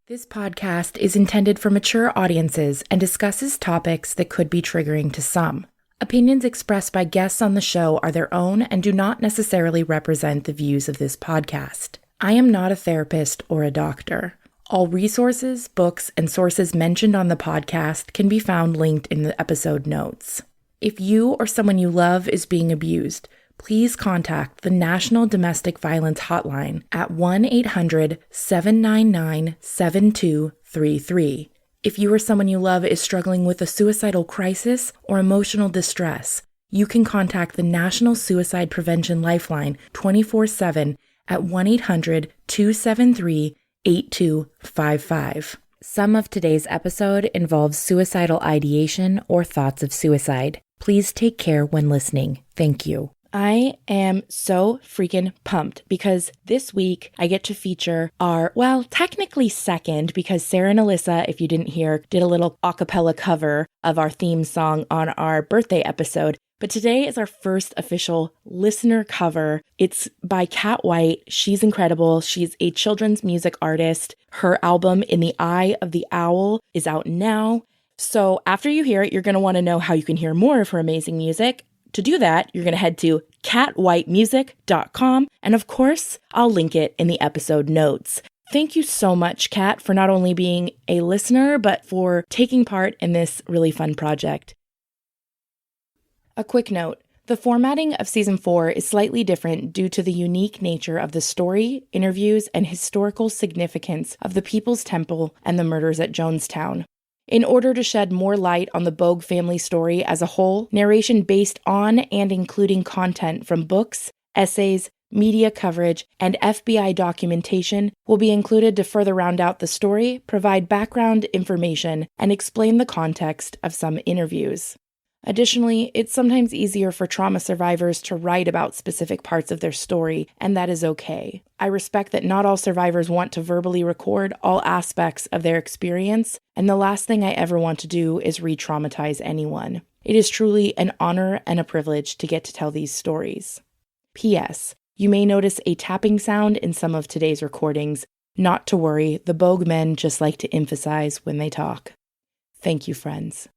This podcast is intended for mature audiences and discusses topics that could be triggering to some. Opinions expressed by guests on the show are their own and do not necessarily represent the views of this podcast. I am not a therapist or a doctor. All resources, books, and sources mentioned on the podcast can be found linked in the episode notes. If you or someone you love is being abused, please contact the National Domestic Violence Hotline at 1-800-799-7233. If you or someone you love is struggling with a suicidal crisis or emotional distress, you can contact the National Suicide Prevention Lifeline 24/7 at 1-800-273-8255. Some of today's episode involves suicidal ideation or thoughts of suicide. Please take care when listening. Thank you. I am so freaking pumped because this week I get to feature our, technically second, because Sarah and Alyssa, if you didn't hear, did a little a cappella cover of our theme song on our birthday episode. But today is our first official listener cover. It's by Kat White. She's incredible. She's a children's music artist. Her album, In the Eye of the Owl, is out now. So after you hear it, you're going to want to know how you can hear more of her amazing music. To do that, you're going to head to catwhitemusic.com, and of course, I'll link it in the episode notes. Thank you so much, Kat, for not only being a listener, but for taking part in this really fun project. A quick note, the formatting of Season 4 is slightly different due to the unique nature of the story, interviews, and historical significance of the People's Temple and the murders at Jonestown. In order to shed more light on the Bouge family story as a whole, narration based on and including content from books, essays, media coverage, and FBI documentation will be included to further round out the story, provide background information, and explain the context of some interviews. Additionally, it's sometimes easier for trauma survivors to write about specific parts of their story, and that is okay. I respect that not all survivors want to verbally record all aspects of their experience, and the last thing I ever want to do is re-traumatize anyone. It is truly an honor and a privilege to get to tell these stories. P.S. You may notice a tapping sound in some of today's recordings. Not to worry, the Bouge men just like to emphasize when they talk. Thank you, friends.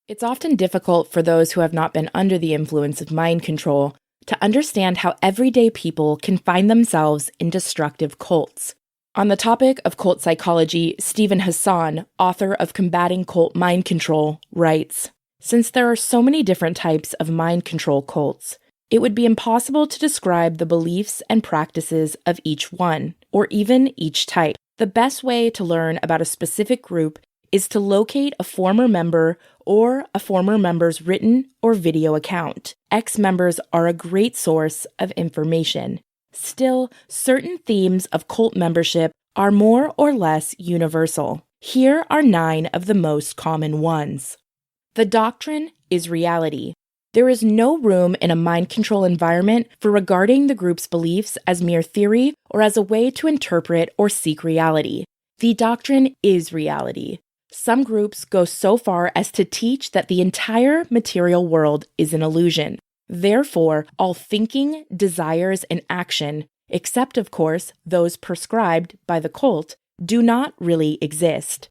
It's often difficult for those who have not been under the influence of mind control to understand how everyday people can find themselves in destructive cults. On the topic of cult psychology, Stephen Hassan, author of Combating Cult Mind Control, writes, "Since there are so many different types of mind control cults, it would be impossible to describe the beliefs and practices of each one, or even each type. The best way to learn about a specific group is to locate a former member or a former member's written or video account. Ex-members are a great source of information. Still, certain themes of cult membership are more or less universal. Here are 9 of the most common ones. The doctrine is reality. There is no room in a mind control environment for regarding the group's beliefs as mere theory or as a way to interpret or seek reality. The doctrine is reality. Some groups go so far as to teach that the entire material world is an illusion. Therefore, all thinking, desires, and action, except of course those prescribed by the cult, do not really exist.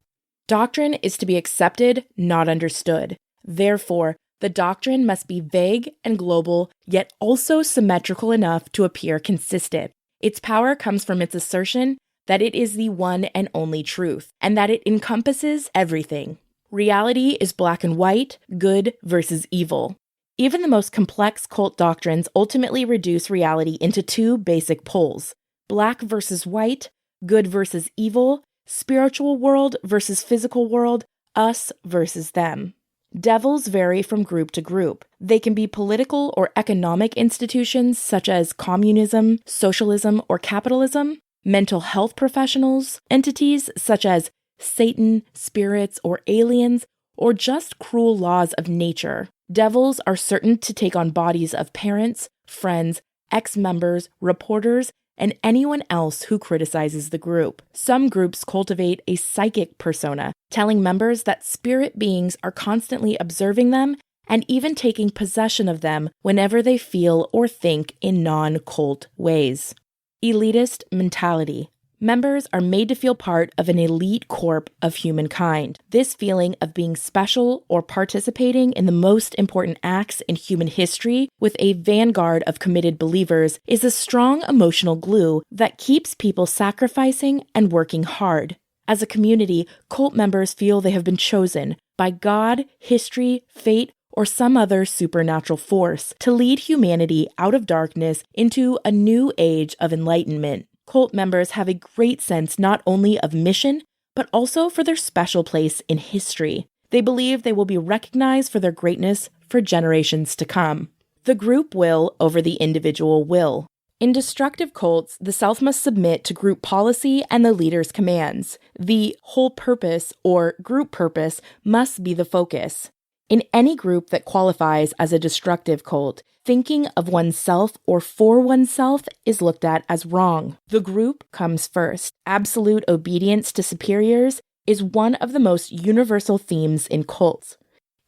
Doctrine is to be accepted, not understood. Therefore, the doctrine must be vague and global, yet also symmetrical enough to appear consistent. Its power comes from its assertion that it is the one and only truth, and that it encompasses everything. Reality is black and white, good versus evil. Even the most complex cult doctrines ultimately reduce reality into 2 basic poles: black versus white, good versus evil, spiritual world versus physical world, us versus them. Devils vary from group to group. They can be political or economic institutions such as communism, socialism, or capitalism, mental health professionals, entities such as Satan, spirits, or aliens, or just cruel laws of nature. Devils are certain to take on bodies of parents, friends, ex-members, reporters, and anyone else who criticizes the group. Some groups cultivate a psychic persona, telling members that spirit beings are constantly observing them and even taking possession of them whenever they feel or think in non-cult ways. Elitist mentality. Members are made to feel part of an elite corp of humankind. This feeling of being special or participating in the most important acts in human history with a vanguard of committed believers is a strong emotional glue that keeps people sacrificing and working hard. As a community, cult members feel they have been chosen by God, history, fate, or some other supernatural force to lead humanity out of darkness into a new age of enlightenment. Cult members have a great sense not only of mission, but also for their special place in history. They believe they will be recognized for their greatness for generations to come. The group will over the individual will. In destructive cults, the self must submit to group policy and the leader's commands. The whole purpose or group purpose must be the focus. In any group that qualifies as a destructive cult, thinking of oneself or for oneself is looked at as wrong. The group comes first. Absolute obedience to superiors is one of the most universal themes in cults.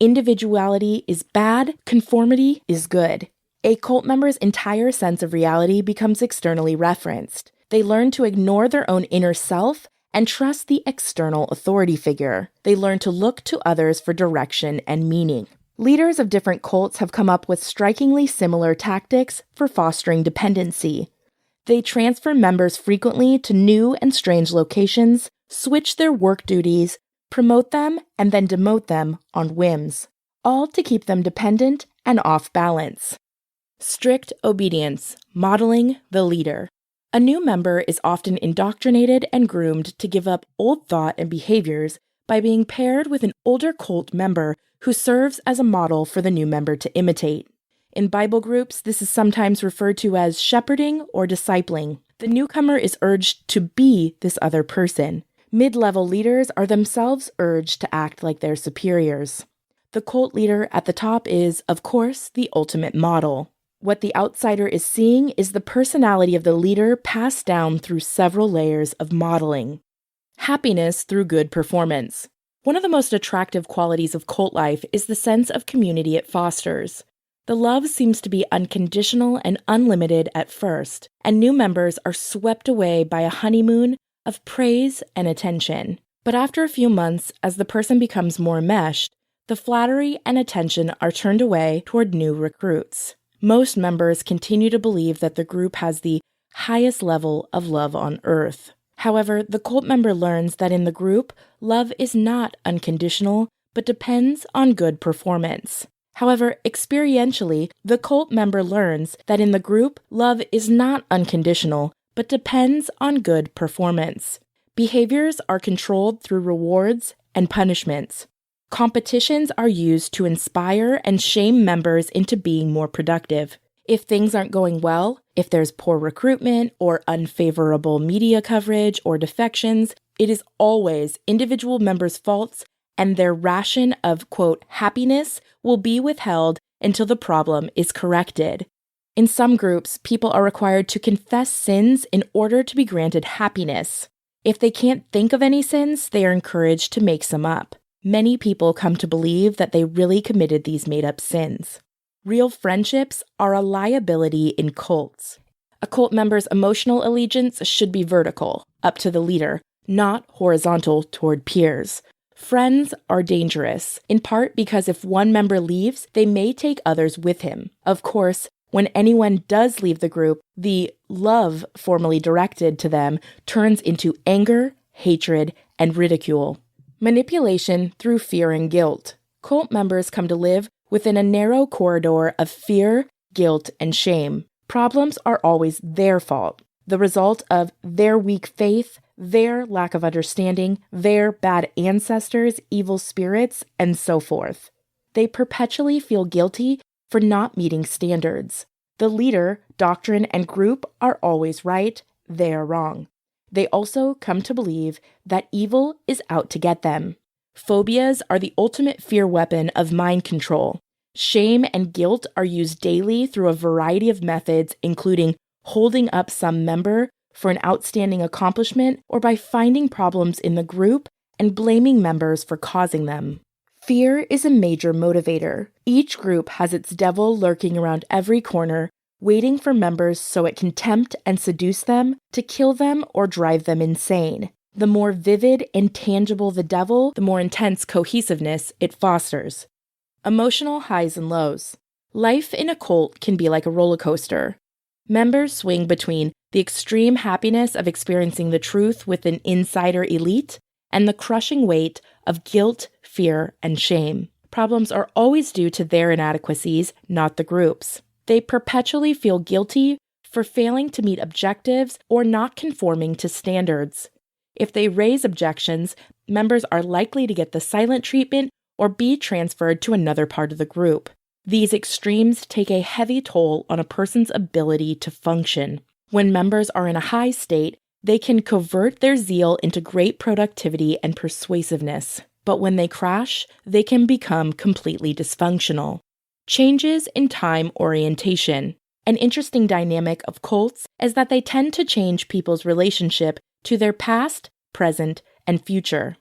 Individuality is bad, conformity is good. A cult member's entire sense of reality becomes externally referenced. They learn to ignore their own inner self and trust the external authority figure. They learn to look to others for direction and meaning. Leaders of different cults have come up with strikingly similar tactics for fostering dependency. They transfer members frequently to new and strange locations, switch their work duties, promote them, and then demote them on whims, all to keep them dependent and off balance. Strict obedience, modeling the leader. A new member is often indoctrinated and groomed to give up old thought and behaviors by being paired with an older cult member who serves as a model for the new member to imitate. In Bible groups, this is sometimes referred to as shepherding or discipling. The newcomer is urged to be this other person. Mid-level leaders are themselves urged to act like their superiors. The cult leader at the top is, of course, the ultimate model. What the outsider is seeing is the personality of the leader passed down through several layers of modeling. Happiness through good performance. One of the most attractive qualities of cult life is the sense of community it fosters. The love seems to be unconditional and unlimited at first, and new members are swept away by a honeymoon of praise and attention. But after a few months, as the person becomes more enmeshed, the flattery and attention are turned away toward new recruits. Most members continue to believe that the group has the highest level of love on earth. However, the cult member learns that in the group, love is not unconditional, but depends on good performance. However, experientially, the cult member learns that in the group, love is not unconditional, but depends on good performance. Behaviors are controlled through rewards and punishments. Competitions are used to inspire and shame members into being more productive. If things aren't going well, if there's poor recruitment or unfavorable media coverage or defections, it is always individual members' faults, and their ration of, quote, happiness will be withheld until the problem is corrected. In some groups, people are required to confess sins in order to be granted happiness. If they can't think of any sins, they are encouraged to make some up. Many people come to believe that they really committed these made-up sins. Real friendships are a liability in cults. A cult member's emotional allegiance should be vertical, up to the leader, not horizontal toward peers. Friends are dangerous, in part because if one member leaves, they may take others with him. Of course, when anyone does leave the group, the love formerly directed to them turns into anger, hatred, and ridicule. Manipulation through fear and guilt. Cult members come to live within a narrow corridor of fear, guilt, and shame. Problems are always their fault, the result of their weak faith, their lack of understanding, their bad ancestors, evil spirits, and so forth. They perpetually feel guilty for not meeting standards. The leader, doctrine, and group are always right, they are wrong. They also come to believe that evil is out to get them. Phobias are the ultimate fear weapon of mind control. Shame and guilt are used daily through a variety of methods, including holding up some member for an outstanding accomplishment or by finding problems in the group and blaming members for causing them. Fear is a major motivator. Each group has its devil lurking around every corner, waiting for members so it can tempt and seduce them to kill them or drive them insane. The more vivid and tangible the devil, the more intense cohesiveness it fosters. Emotional highs and lows. Life in a cult can be like a roller coaster. Members swing between the extreme happiness of experiencing the truth with an insider elite and the crushing weight of guilt, fear, and shame. Problems are always due to their inadequacies, not the group's. They perpetually feel guilty for failing to meet objectives or not conforming to standards. If they raise objections, members are likely to get the silent treatment or be transferred to another part of the group. These extremes take a heavy toll on a person's ability to function. When members are in a high state, they can convert their zeal into great productivity and persuasiveness. But when they crash, they can become completely dysfunctional. Changes in time orientation. An interesting dynamic of cults is that they tend to change people's relationship to their past, present, and future.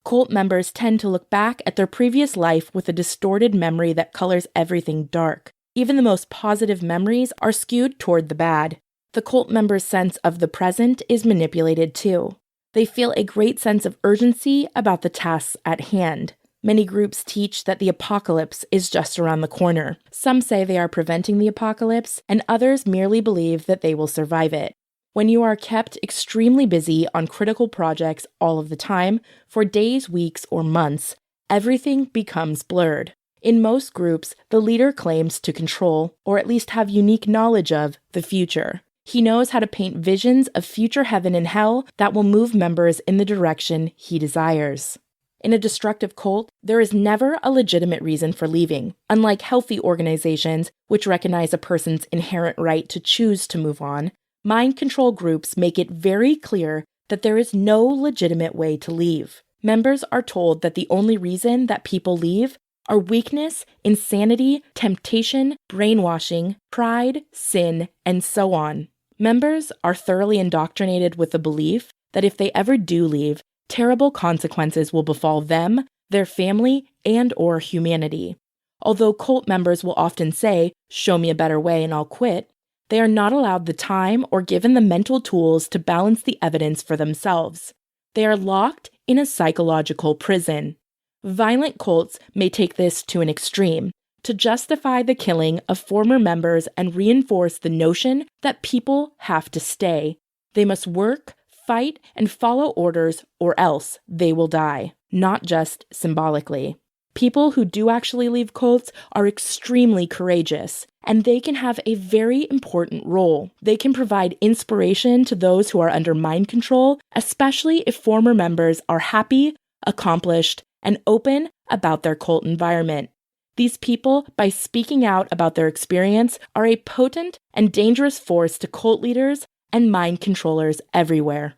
Cult members tend to look back at their previous life with a distorted memory that colors everything dark. Even the most positive memories are skewed toward the bad. The cult member's sense of the present is manipulated too. They feel a great sense of urgency about the tasks at hand. Many groups teach that the apocalypse is just around the corner. Some say they are preventing the apocalypse, and others merely believe that they will survive it. When you are kept extremely busy on critical projects all of the time, for days, weeks, or months, everything becomes blurred. In most groups, the leader claims to control, or at least have unique knowledge of, the future. He knows how to paint visions of future heaven and hell that will move members in the direction he desires. In a destructive cult, there is never a legitimate reason for leaving. Unlike healthy organizations, which recognize a person's inherent right to choose to move on, mind control groups make it very clear that there is no legitimate way to leave. Members are told that the only reason that people leave are weakness, insanity, temptation, brainwashing, pride, sin, and so on. Members are thoroughly indoctrinated with the belief that if they ever do leave, terrible consequences will befall them, their family, and/or humanity. Although cult members will often say, "Show me a better way and I'll quit," they are not allowed the time or given the mental tools to balance the evidence for themselves. They are locked in a psychological prison. Violent cults may take this to an extreme, to justify the killing of former members and reinforce the notion that people have to stay. They must work, fight, and follow orders, or else they will die, not just symbolically. People who do actually leave cults are extremely courageous, and they can have a very important role. They can provide inspiration to those who are under mind control, especially if former members are happy, accomplished, and open about their cult environment. These people, by speaking out about their experience, are a potent and dangerous force to cult leaders and mind controllers everywhere.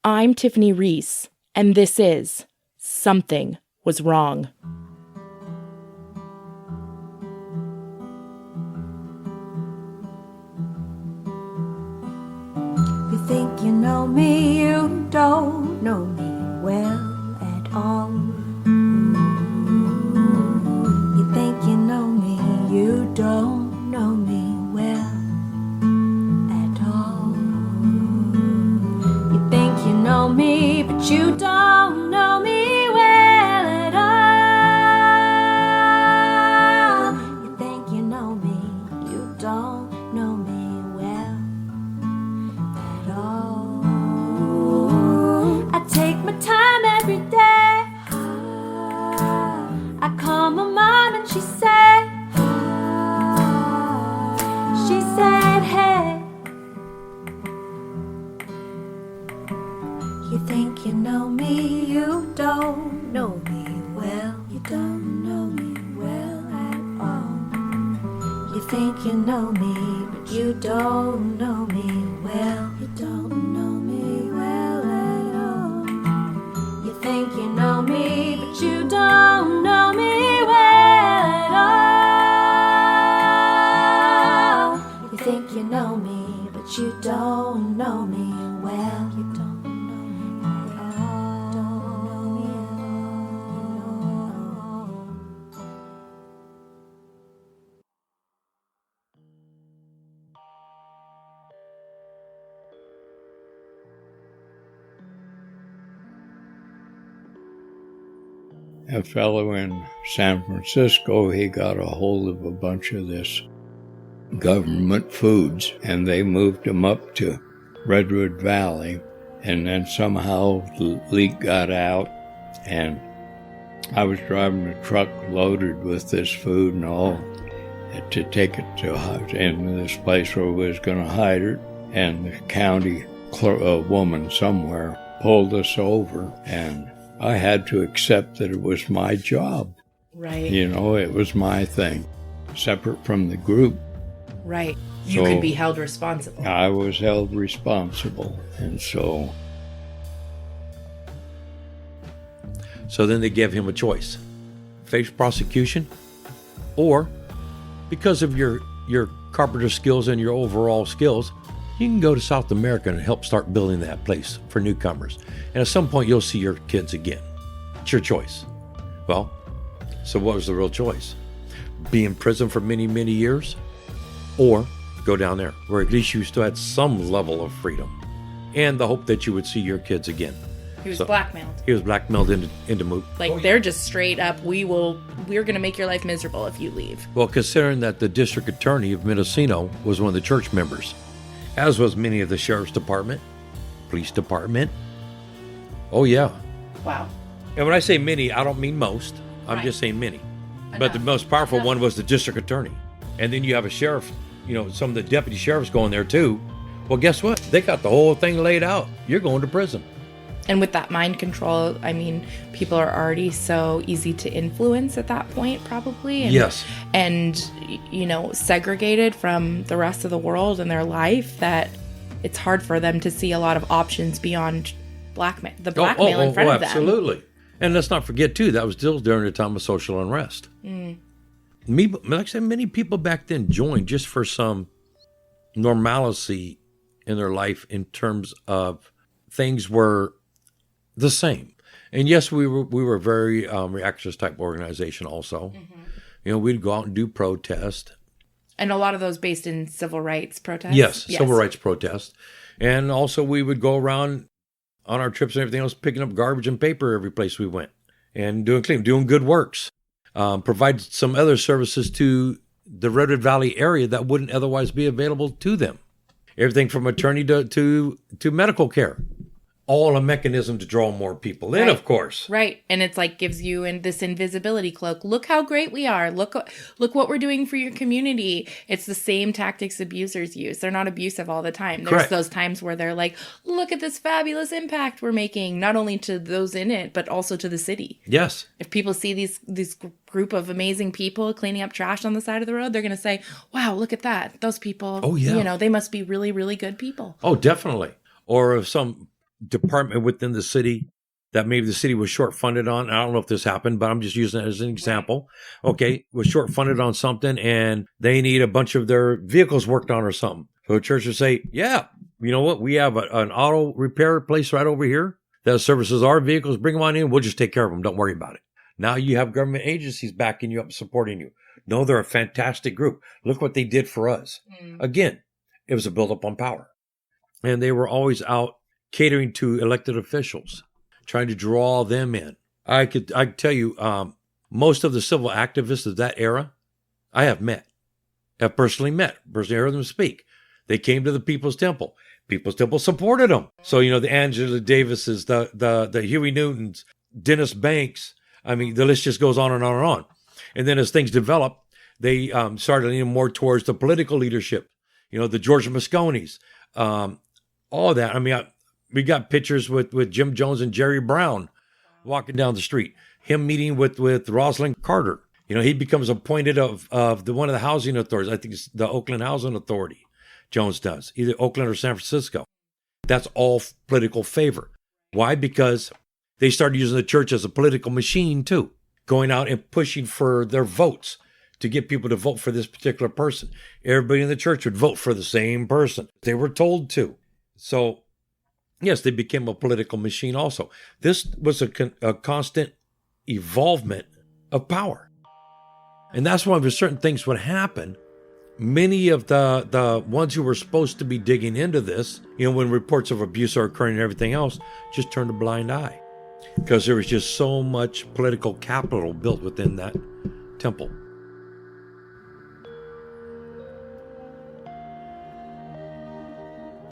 I'm Tiffany Reese, and this is Something Was Wrong. You think you know me, you don't know me well at all. You think you know me, you don't know me well at all. You think you know me, but you don't know me well at all. You think you know me, you don't know me well at all. I take my time every day. I call my mom and she said, hey, you think you know me, you don't know me well. You don't know me well at all. You think you know me, but you don't know me well. You don't know me well at all. You think you know me, but you don't know me well at all. You think you know me, but you don't know me well. You don't know me at all. a fellow in San Francisco, he got a hold of a bunch of this government foods, and they moved them up to Redwood Valley, and then somehow the leak got out, and I was driving a truck loaded with this food and all to take it to this place where we was going to hide it, and the county woman somewhere pulled us over, and I had to accept that it was my job. Right. It was my thing, separate from the group. Right. You could be held responsible. I was held responsible, and so... So then they gave him a choice. Face prosecution, or because of your carpenter skills and your overall skills, you can go to South America and help start building that place for newcomers. And at some point, you'll see your kids again. It's your choice. Well, so what was the real choice? Be in prison for many, many years, or go down there, where at least you still had some level of freedom and the hope that you would see your kids again. He was blackmailed. He was blackmailed into move. They're just straight up, we're going to make your life miserable if you leave. Well, considering that the district attorney of Mendocino was one of the church members, as was many of the sheriff's department, police department. Oh, yeah. Wow. And when I say many, I don't mean most. I'm just saying many. But the most powerful one was the district attorney. And then you have a sheriff, some of the deputy sheriffs going there too. Well, guess what? They got the whole thing laid out. You're going to prison. And with that mind control, I mean, people are already so easy to influence at that point, probably. And, yes. And, segregated from the rest of the world and their life, that it's hard for them to see a lot of options beyond blackmail in front of them. Absolutely. And let's not forget, too, that was still during the time of social unrest. Like I said, many people back then joined just for some normalcy in their life in terms of things were the same. And yes, we were very reactionist type organization also. Mm-hmm. We'd go out and do protest. And a lot of those based in civil rights protests? Yes, civil rights protests. And also we would go around on our trips and everything else, picking up garbage and paper every place we went. And doing good works. Provide some other services to the Redwood Valley area that wouldn't otherwise be available to them. Everything from attorney to medical care. All a mechanism to draw more people in, of course. Right. And it's gives you this invisibility cloak. Look how great we are. Look what we're doing for your community. It's the same tactics abusers use. They're not abusive all the time. There's those times where they're like, look at this fabulous impact we're making, not only to those in it, but also to the city. Yes. If people see this group of amazing people cleaning up trash on the side of the road, they're going to say, wow, look at that. Those people, they must be really, really good people. Oh, definitely. Or if some department within the city that maybe the city was short funded on. I don't know if this happened, but I'm just using it as an example. Okay, was short funded on something and they need a bunch of their vehicles worked on or something. So the church would say, yeah, you know what? We have an auto repair place right over here that services our vehicles. Bring them on in. We'll just take care of them. Don't worry about it. Now you have government agencies backing you up, supporting you. No, they're a fantastic group. Look what they did for us. Again, it was a buildup on power. And they were always out catering to elected officials, trying to draw them in. I could tell you, most of the civil activists of that era, I have personally heard them speak. They came to the People's Temple. People's Temple supported them. So, the Angela Davises, the Huey Newtons, Dennis Banks, I mean, the list just goes on and on and on. And then as things developed, they started leaning more towards the political leadership. The George Mosconis, all that. I mean, we got pictures with Jim Jones and Jerry Brown walking down the street. Him meeting with Rosalind Carter. He becomes appointed of one of the housing authorities. I think it's the Oakland Housing Authority. Jones does, either Oakland or San Francisco. That's all political favor. Why? Because they started using the church as a political machine too, going out and pushing for their votes to get people to vote for this particular person. Everybody in the church would vote for the same person. They were told to. So, yes, they became a political machine also. This was a constant evolvement of power. And that's why when certain things would happen, many of the ones who were supposed to be digging into this, when reports of abuse are occurring and everything else, just turned a blind eye. because there was just so much political capital built within that temple.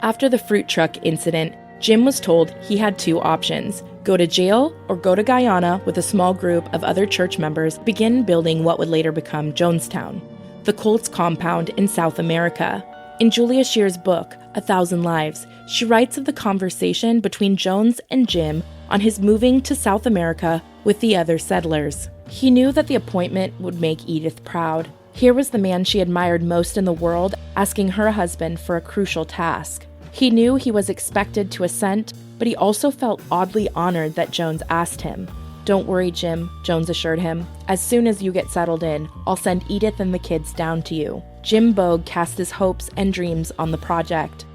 After the fruit truck incident, Jim was told he had two options: go to jail or go to Guyana with a small group of other church members, begin building what would later become Jonestown, the cult's compound in South America. In Julia Shear's book, 1,000 Lives, she writes of the conversation between Jones and Jim on his moving to South America with the other settlers. He knew that the appointment would make Edith proud. Here was the man she admired most in the world asking her husband for a crucial task. He knew he was expected to assent, but he also felt oddly honored that Jones asked him. "Don't worry, Jim," Jones assured him. "As soon as you get settled in, I'll send Edith and the kids down to you." Jim Bouge cast his hopes and dreams on the project.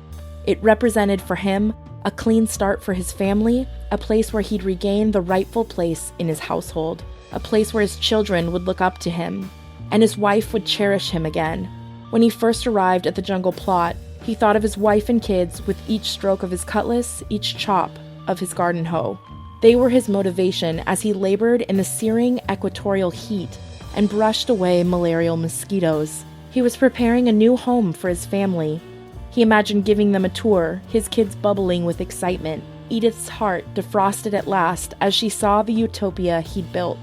It represented for him a clean start for his family, a place where he'd regain the rightful place in his household, a place where his children would look up to him, and his wife would cherish him again. When he first arrived at the jungle plot, he thought of his wife and kids with each stroke of his cutlass, each chop of his garden hoe. They were his motivation as he labored in the searing equatorial heat and brushed away malarial mosquitoes. He was preparing a new home for his family. He imagined giving them a tour, his kids bubbling with excitement. Edith's heart defrosted at last as she saw the utopia he'd built.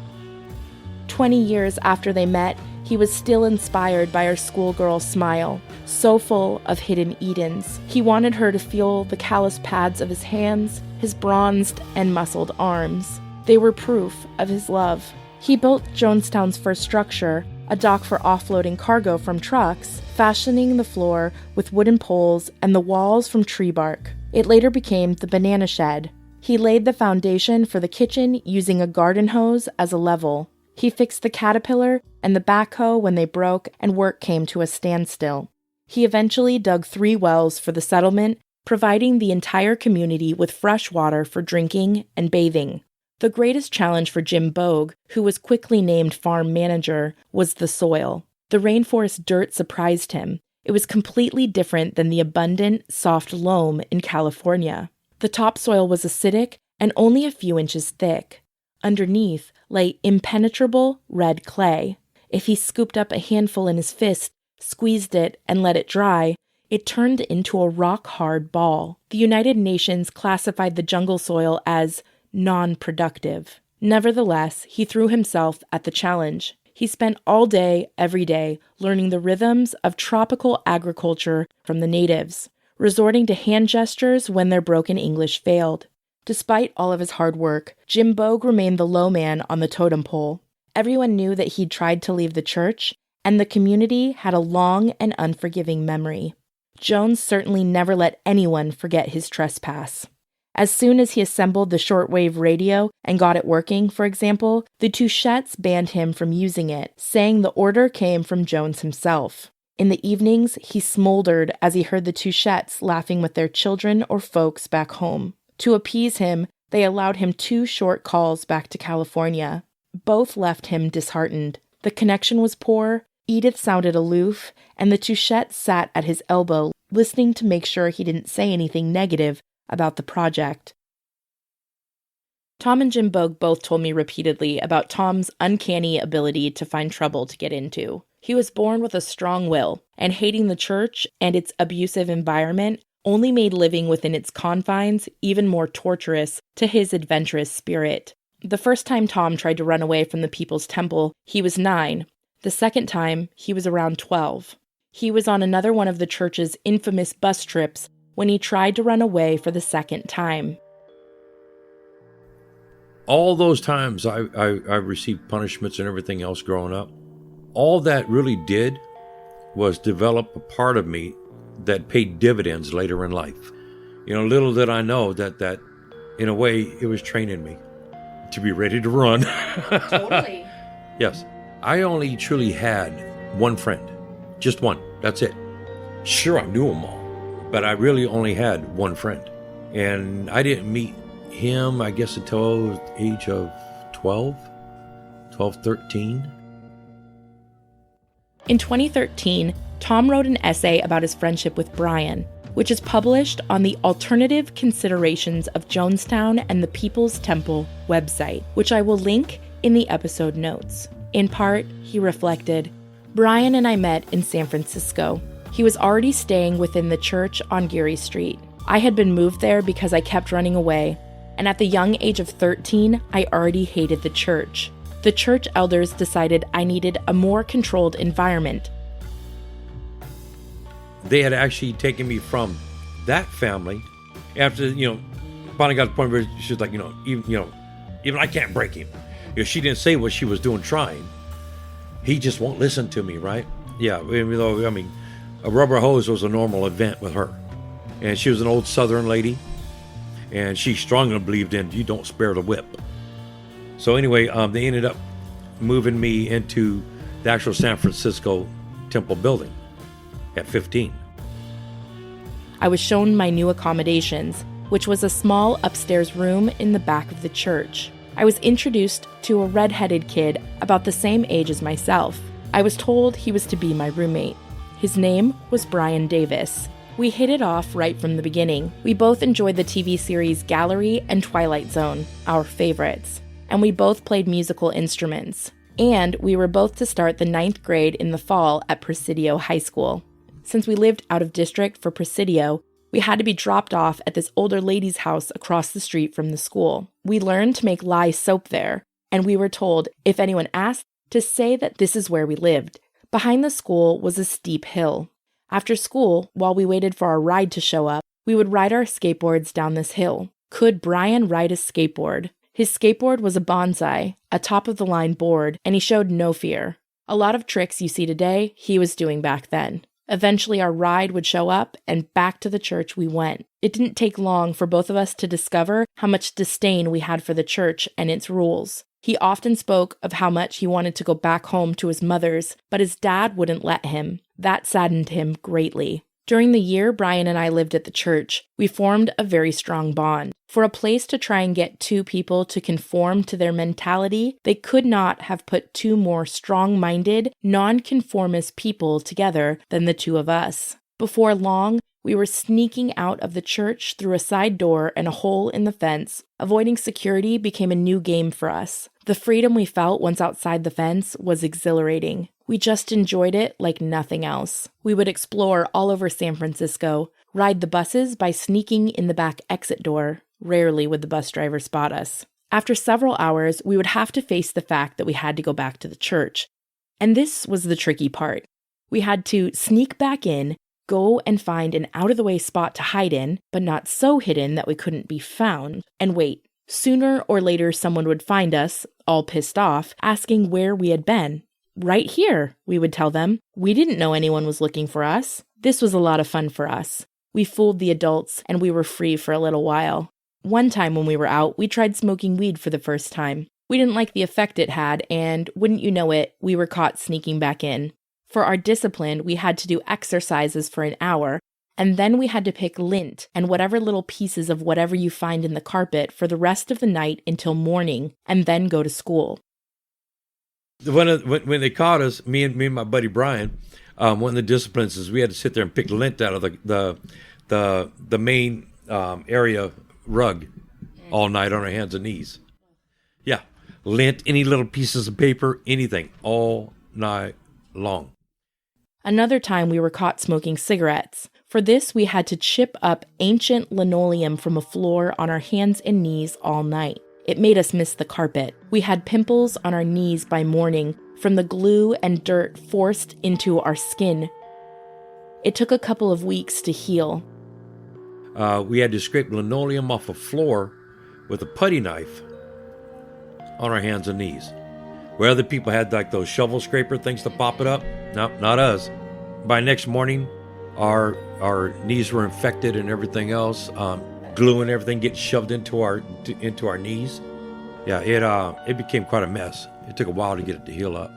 20 years after they met, he was still inspired by her schoolgirl smile, so full of hidden Edens. He wanted her to feel the callous pads of his hands, his bronzed and muscled arms. They were proof of his love. He built Jonestown's first structure, a dock for offloading cargo from trucks, fashioning the floor with wooden poles and the walls from tree bark. It later became the banana shed. He laid the foundation for the kitchen using a garden hose as a level. He fixed the caterpillar and the backhoe when they broke and work came to a standstill. He eventually dug 3 wells for the settlement, providing the entire community with fresh water for drinking and bathing. The greatest challenge for Jim Bouge, who was quickly named farm manager, was the soil. The rainforest dirt surprised him. It was completely different than the abundant, soft loam in California. The topsoil was acidic and only a few inches thick. Underneath lay impenetrable red clay. If he scooped up a handful in his fist, squeezed it, and let it dry, it turned into a rock-hard ball. The United Nations classified the jungle soil as non-productive. Nevertheless, he threw himself at the challenge. He spent all day, every day, learning the rhythms of tropical agriculture from the natives, resorting to hand gestures when their broken English failed. Despite all of his hard work, Jim Bouge remained the low man on the totem pole. Everyone knew that he'd tried to leave the church, and the community had a long and unforgiving memory. Jones certainly never let anyone forget his trespass. As soon as he assembled the shortwave radio and got it working, for example, the Touchettes banned him from using it, saying the order came from Jones himself. In the evenings, he smoldered as he heard the Touchettes laughing with their children or folks back home. To appease him, they allowed him 2 short calls back to California. Both left him disheartened. The connection was poor, Edith sounded aloof, and the Touchette sat at his elbow, listening to make sure he didn't say anything negative about the project. Thom and Jim Bouge both told me repeatedly about Tom's uncanny ability to find trouble to get into. He was born with a strong will, and hating the church and its abusive environment only made living within its confines even more torturous to his adventurous spirit. The first time Thom tried to run away from the People's Temple, he was 9. The second time, he was around 12. He was on another one of the church's infamous bus trips when he tried to run away for the second time. All those times I received punishments and everything else growing up, all that really did was develop a part of me that paid dividends later in life. You know, little did I know that in a way, it was training me to be ready to run. Totally. Yes. I only truly had one friend. Just one. That's it. Sure, I knew them all, but I really only had one friend. And I didn't meet him, I guess, until the age of 12, 13. In 2013, Thom wrote an essay about his friendship with Brian. which is published on the Alternative Considerations of Jonestown and the People's Temple website, which I will link in the episode notes. In part, he reflected, Brian and I met in San Francisco. He was already staying within the church on Geary Street. I had been moved there because I kept running away, and at the young age of 13, I already hated the church. The church elders decided I needed a more controlled environment. They had actually taken me from that family after, finally got to the point where she was like, even I can't break him. She didn't say what she was doing trying. He just won't listen to me, right? Yeah, a rubber hose was a normal event with her. And she was an old Southern lady. And she strongly believed in, you don't spare the whip. So anyway, they ended up moving me into the actual San Francisco Temple building at 15. I was shown my new accommodations, which was a small upstairs room in the back of the church. I was introduced to a red-headed kid about the same age as myself. I was told he was to be my roommate. His name was Brian Davis. We hit it off right from the beginning. We both enjoyed the TV series Gallery and Twilight Zone, our favorites. And we both played musical instruments. And we were both to start the 9th grade in the fall at Presidio High School. Since we lived out of district for Presidio, we had to be dropped off at this older lady's house across the street from the school. We learned to make lye soap there, and we were told, if anyone asked, to say that this is where we lived. Behind the school was a steep hill. After school, while we waited for our ride to show up, we would ride our skateboards down this hill. Could Brian ride a skateboard? His skateboard was a bonsai, a top-of-the-line board, and he showed no fear. A lot of tricks you see today, he was doing back then. Eventually, our ride would show up, and back to the church we went. It didn't take long for both of us to discover how much disdain we had for the church and its rules. He often spoke of how much he wanted to go back home to his mother's, but his dad wouldn't let him. That saddened him greatly. During the year Brian and I lived at the church, we formed a very strong bond. For a place to try and get two people to conform to their mentality, they could not have put two more strong-minded, non-conformist people together than the two of us. Before long, we were sneaking out of the church through a side door and a hole in the fence. Avoiding security became a new game for us. The freedom we felt once outside the fence was exhilarating. We just enjoyed it like nothing else. We would explore all over San Francisco, ride the buses by sneaking in the back exit door. Rarely would the bus driver spot us. After several hours, we would have to face the fact that we had to go back to the church. And this was the tricky part. We had to sneak back in, go and find an out-of-the-way spot to hide in, but not so hidden that we couldn't be found, and wait. Sooner or later, someone would find us, all pissed off, asking where we had been. Right here, we would tell them. We didn't know anyone was looking for us. This was a lot of fun for us. We fooled the adults, and we were free for a little while. One time when we were out, we tried smoking weed for the first time. We didn't like the effect it had, and wouldn't you know it, we were caught sneaking back in. For our discipline, we had to do exercises for an hour, and then we had to pick lint and whatever little pieces of whatever you find in the carpet for the rest of the night until morning, and then go to school. When they caught us, me and my buddy Brian, one of the disciplines is we had to sit there and pick lint out of the main area rug all night on our hands and knees. Yeah, lint, any little pieces of paper, anything, all night long. Another time we were caught smoking cigarettes. For this, we had to chip up ancient linoleum from a floor on our hands and knees all night. It made us miss the carpet. We had pimples on our knees by morning from the glue and dirt forced into our skin. It took a couple of weeks to heal. We had to scrape linoleum off a floor with a putty knife on our hands and knees. Where other people had like those shovel scraper things to pop it up, no, not us. By next morning, our knees were infected and everything else. Glue and everything gets shoved into our knees. Yeah, it became quite a mess. It took a while to get it to heal up.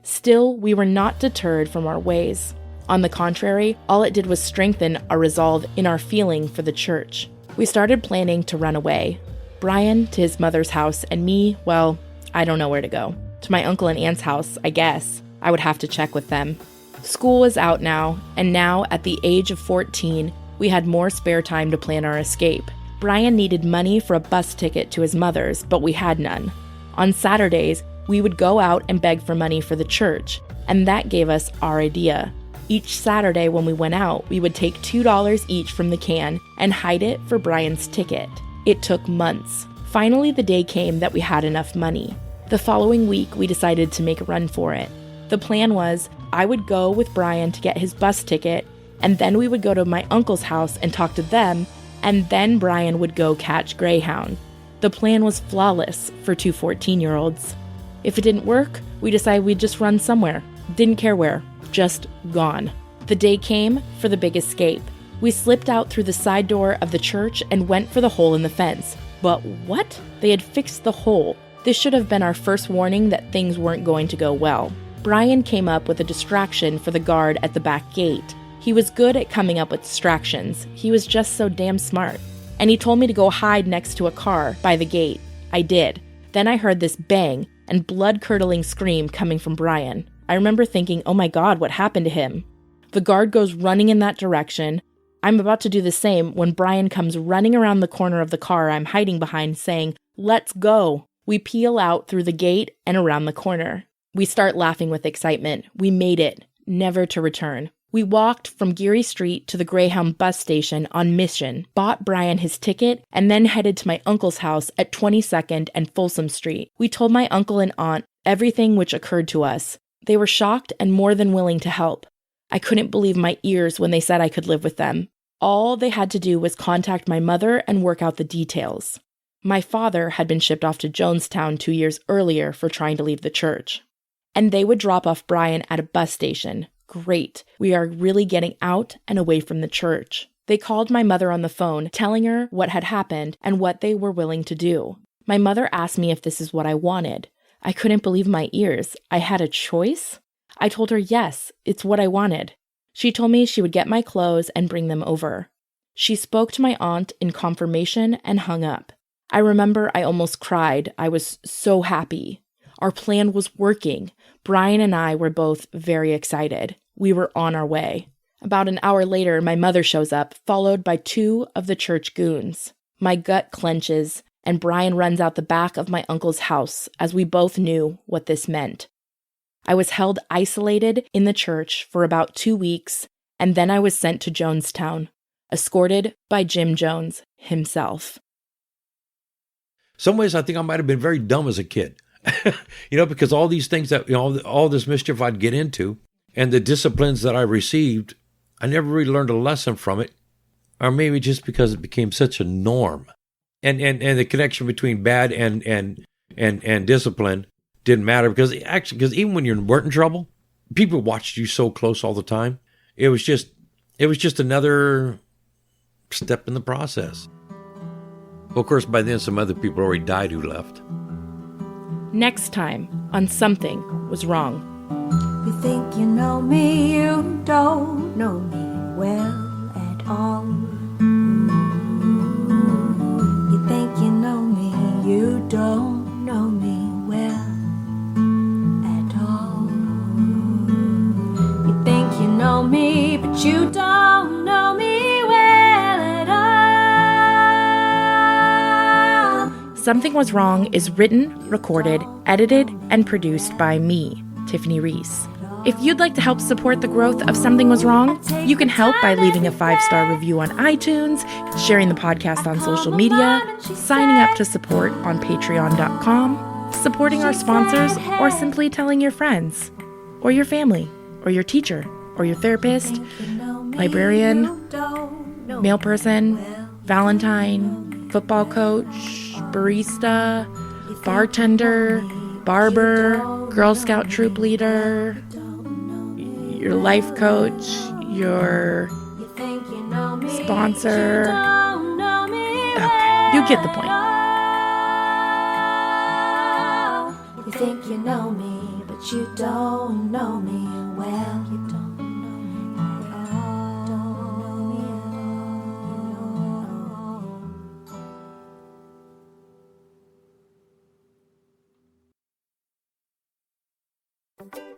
Still, we were not deterred from our ways. On the contrary, all it did was strengthen our resolve in our feeling for the church. We started planning to run away. Brian to his mother's house, and me, well, I don't know where to go. To my uncle and aunt's house, I guess. I would have to check with them. School was out now, and now, at the age of 14, we had more spare time to plan our escape. Brian needed money for a bus ticket to his mother's, but we had none. On Saturdays, we would go out and beg for money for the church, and that gave us our idea. Each Saturday when we went out, we would take $2 each from the can and hide it for Brian's ticket. It took months. Finally, the day came that we had enough money. The following week, we decided to make a run for it. The plan was I would go with Brian to get his bus ticket, and then we would go to my uncle's house and talk to them, and then Brian would go catch Greyhound. The plan was flawless for two 14-year-olds. If it didn't work, we decided we'd just run somewhere. Didn't care where. Just gone. The day came for the big escape. We slipped out through the side door of the church and went for the hole in the fence. But what? They had fixed the hole. This should have been our first warning that things weren't going to go well. Brian came up with a distraction for the guard at the back gate. He was good at coming up with distractions. He was just so damn smart. And he told me to go hide next to a car by the gate. I did. Then I heard this bang and blood-curdling scream coming from Brian. I remember thinking, oh my God, what happened to him? The guard goes running in that direction. I'm about to do the same when Brian comes running around the corner of the car I'm hiding behind saying, let's go. We peel out through the gate and around the corner. We start laughing with excitement. We made it, never to return. We walked from Geary Street to the Greyhound bus station on mission, bought Brian his ticket, and then headed to my uncle's house at 22nd and Folsom Street. We told my uncle and aunt everything which occurred to us. They were shocked and more than willing to help. I couldn't believe my ears when they said I could live with them. All they had to do was contact my mother and work out the details. My father had been shipped off to Jonestown 2 years earlier for trying to leave the church. And they would drop off Brian at a bus station. Great. We are really getting out and away from the church. They called my mother on the phone, telling her what had happened and what they were willing to do. My mother asked me if this is what I wanted. I couldn't believe my ears. I had a choice? I told her yes, it's what I wanted. She told me she would get my clothes and bring them over. She spoke to my aunt in confirmation and hung up. I remember I almost cried. I was so happy. Our plan was working. Brian and I were both very excited. We were on our way. About an hour later, my mother shows up, followed by 2 of the church goons. My gut clenches, and Brian runs out the back of my uncle's house, as we both knew what this meant. I was held isolated in the church for about 2 weeks, and then I was sent to Jonestown, escorted by Jim Jones himself. Some ways I think I might have been very dumb as a kid. Because all these things that, all this mischief I'd get into and the disciplines that I received, I never really learned a lesson from it, or maybe just because it became such a norm. And the connection between bad and discipline didn't matter because even when you weren't in trouble, people watched you so close all the time. It was just another step in the process. Well, of course, by then some other people already died who left. Next time on Something Was Wrong. You think you know me, you don't know me well at all. You think you know me, you don't know me well at all. You think you know me, but you don't know me well at all. Something Was Wrong is written, recorded, edited, and produced by me, Tiffany Reese. If you'd like to help support the growth of Something Was Wrong, you can help by leaving a 5-star review on iTunes, sharing the podcast on social media, signing up to support on patreon.com, supporting our sponsors, or simply telling your friends, or your family, or your teacher, or your therapist, librarian, mail person, Valentine, football coach, barista, bartender, barber, Girl Scout troop leader, your life coach, your sponsor. Okay, you get the point. You think you know me, but you don't know me well. You don't.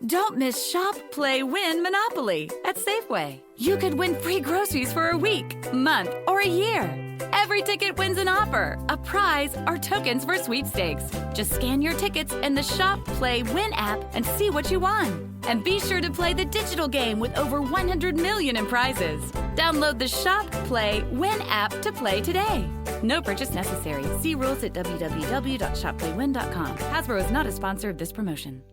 Don't miss Shop, Play, Win Monopoly at Safeway. You could win free groceries for a week, month, or a year. Every ticket wins an offer, a prize, or tokens for sweepstakes. Just scan your tickets in the Shop, Play, Win app and see what you won. And be sure to play the digital game with over 100 million in prizes. Download the Shop, Play, Win app to play today. No purchase necessary. See rules at www.shopplaywin.com. Hasbro is not a sponsor of this promotion.